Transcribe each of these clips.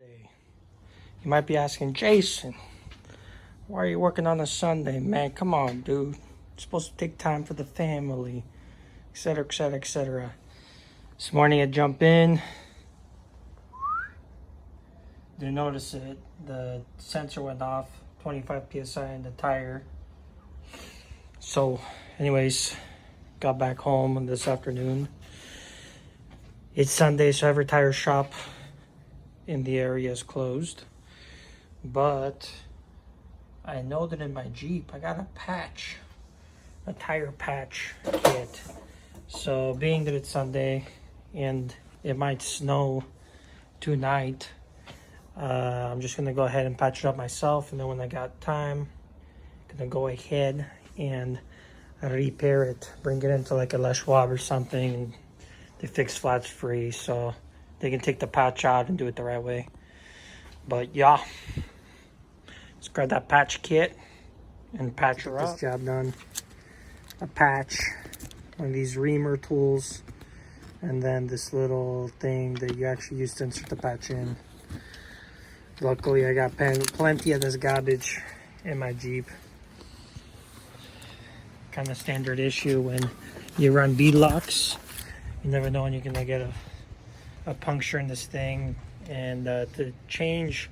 You might be asking, Jason, why are you working on a Sunday? Man, come on, dude. You're supposed to take time for the family, etc., etc., etc. This morning I jump in. Didn't notice it. The sensor went off, 25 psi in the tire. So, anyways, got back home this afternoon. It's Sunday, so every tire shop in the area is closed. But I know that in my Jeep, I got a patch, a tire patch kit. So being that it's Sunday and it might snow tonight, I'm just gonna go ahead and patch it up myself. And then when I got time, I'm gonna go ahead and repair it, bring it into like a Les Schwab or something, and they fix flats free, so they can take the patch out and do it the right way. But yeah, let's grab that patch kit and patch her up. This job done. A patch, one of these reamer tools, and then this little thing that you actually use to insert the patch in. Luckily, I got plenty of this garbage in my Jeep. Kind of standard issue when you run bead locks. You never know when you're gonna get a puncture in this thing. And to change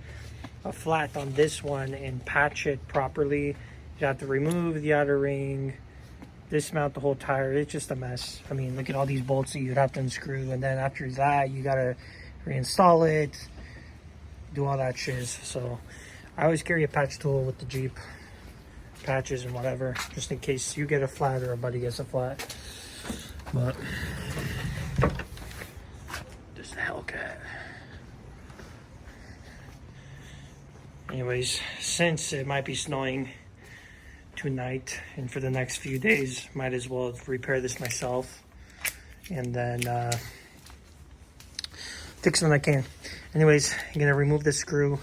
a flat on this one and patch it properly, you have to remove the outer ring, dismount the whole tire. It's just a mess. I mean, look at all these bolts that you'd have to unscrew, and then after that you gotta reinstall it, do all that shiz. So I always carry a patch tool with the Jeep, patches and whatever, just in case you get a flat or a buddy gets a flat. But this Hellcat. Anyways, since it might be snowing tonight and for the next few days, might as well repair this myself and then fix when I can. Anyways, I'm gonna remove the screw,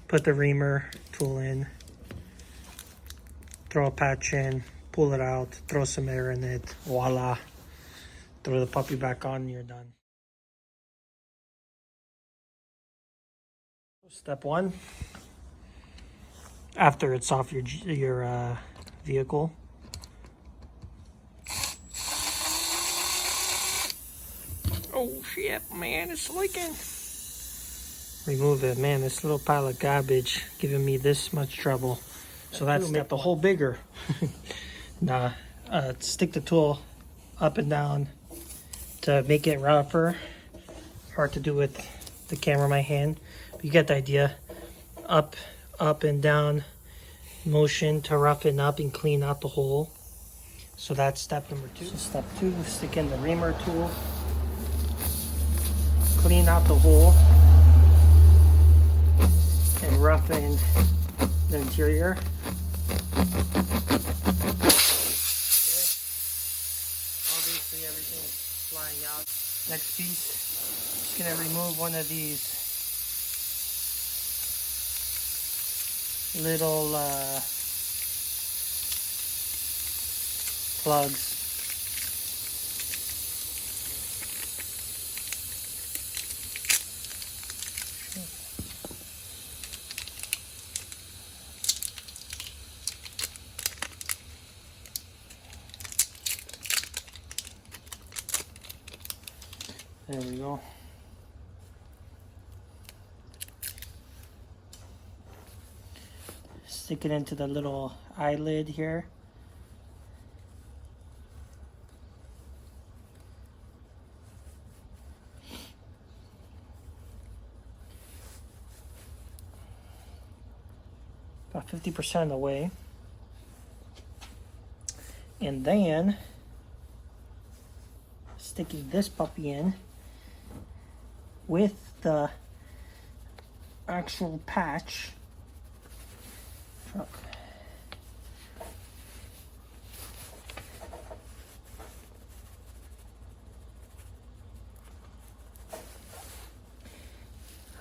put the reamer tool in, throw a patch in, pull it out, throw some air in it, voila, throw the puppy back on and you're done. Step one, after it's off your vehicle, oh shit, man, it's leaking. Remove it, man. This little pile of garbage giving me this much trouble. So that's make the hole bigger. Nah, stick the tool up and down to make it rougher. Hard to do with the camera in my hand. But you get the idea. Up and down motion to roughen up and clean out the hole. So that's step number 2. So step 2, stick in the reamer tool, clean out the hole, and roughen the interior. Okay. Obviously everything's flying out. Next piece, just gonna remove one of these little plugs. There we go. Stick it into the little eyelid here. About 50% of the way. And then sticking this puppy in with the actual patch.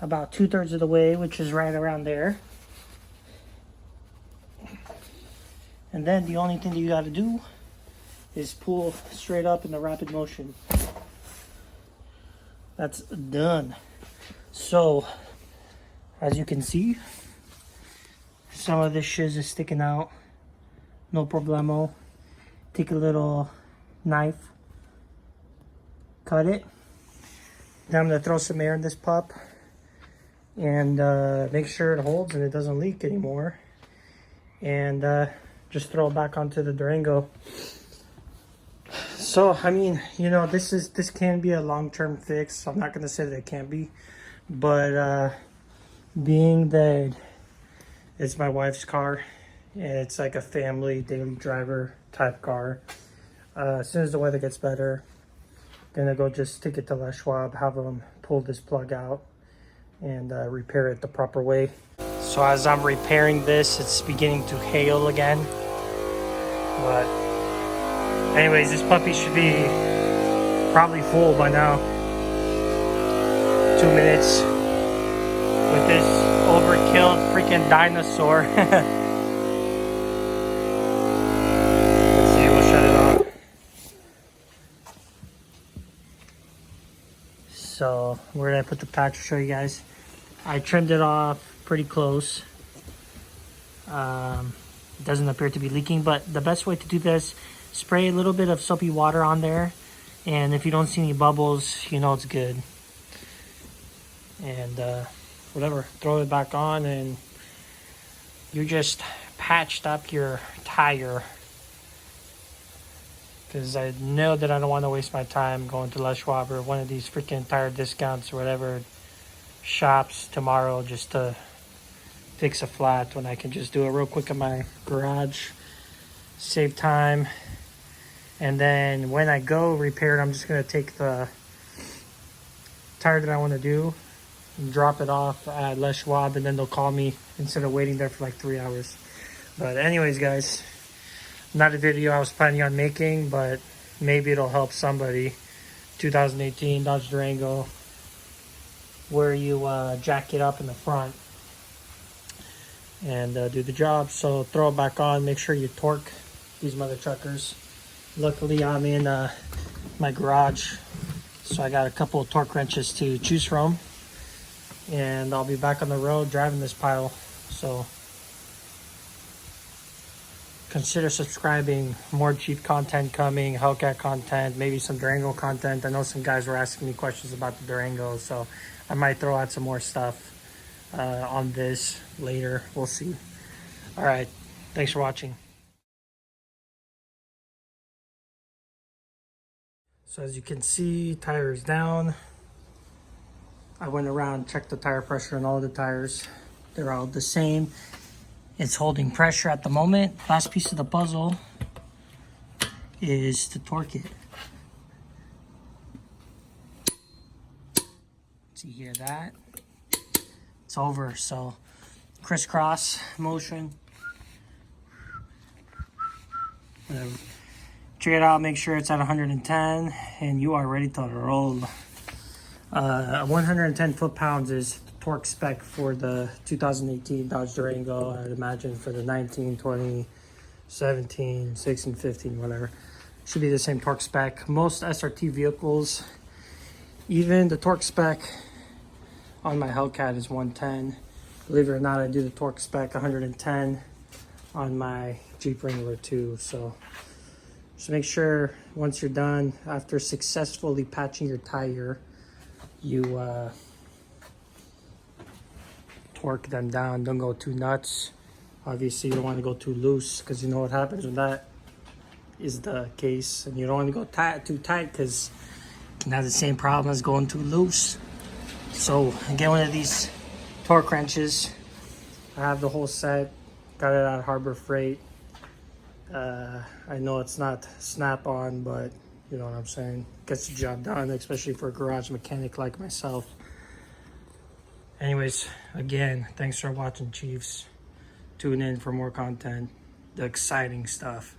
About 2/3 of the way, which is right around there. And then the only thing that you got to do is pull straight up in the rapid motion. that's done. So as you can see, some of this shiz is sticking out. No problemo. Take a little knife, cut it. Now I'm gonna throw some air in this pup and make sure it holds and it doesn't leak anymore. And just throw it back onto the Durango. So I mean, you know, this can be a long-term fix. I'm not gonna say that it can't be, but being that it's my wife's car and it's like a family daily driver type car, as soon as the weather gets better, gonna go just take it to Les Schwab, have them pull this plug out and repair it the proper way. So as I'm repairing this, it's beginning to hail again. But anyways, this puppy should be probably full by now. 2 minutes with this overkilled freaking dinosaur. Let's see, we'll shut it off. So where did I put the patch to show you guys? I trimmed it off pretty close. It doesn't appear to be leaking, but the best way to do this, spray a little bit of soapy water on there, and if you don't see any bubbles, you know it's good. And whatever, throw it back on and you just patched up your tire. Because I know that I don't want to waste my time going to Les Schwab or one of these freaking tire discounts or whatever shops tomorrow just to fix a flat when I can just do it real quick in my garage, save time. And then when I go repair it, I'm just going to take the tire that I want to do and drop it off at Les Schwab, and then they'll call me instead of waiting there for like 3 hours. But anyways, guys, not a video I was planning on making, but maybe it'll help somebody. 2018 Dodge Durango, where you jack it up in the front and do the job. So throw it back on, make sure you torque these mother truckers. Luckily I'm in my garage, so I got a couple of torque wrenches to choose from, and I'll be back on the road driving this pile. So consider subscribing. More Chief content coming, Hellcat content, maybe some Durango content. I know some guys were asking me questions about the Durango, so I might throw out some more stuff on this later. We'll see. All right, thanks for watching. So as you can see, tire is down. I went around, checked the tire pressure on all the tires. They're all the same. It's holding pressure at the moment. Last piece of the puzzle is to torque it. So you hear that? It's over. So crisscross motion. Check it out, make sure it's at 110 and you are ready to roll. 110 foot-pounds is the torque spec for the 2018 Dodge Durango. I'd imagine for the 19, 20, 17, 16, 15, whatever. Should be the same torque spec. Most SRT vehicles, even the torque spec on my Hellcat is 110. Believe it or not, I do the torque spec 110 on my Jeep Wrangler too. So just make sure once you're done, after successfully patching your tire, you torque them down. Don't go too nuts. Obviously you don't want to go too loose, because you know what happens when that is the case. And you don't want to go too tight, because you can have the same problem as going too loose. So get one of these torque wrenches. I have the whole set, got it at Harbor Freight. I know it's not snap-on, but you know what I'm saying, gets the job done, especially for a garage mechanic like myself. Anyways, again, thanks for watching, Chiefs. Tune in for more content, the exciting stuff.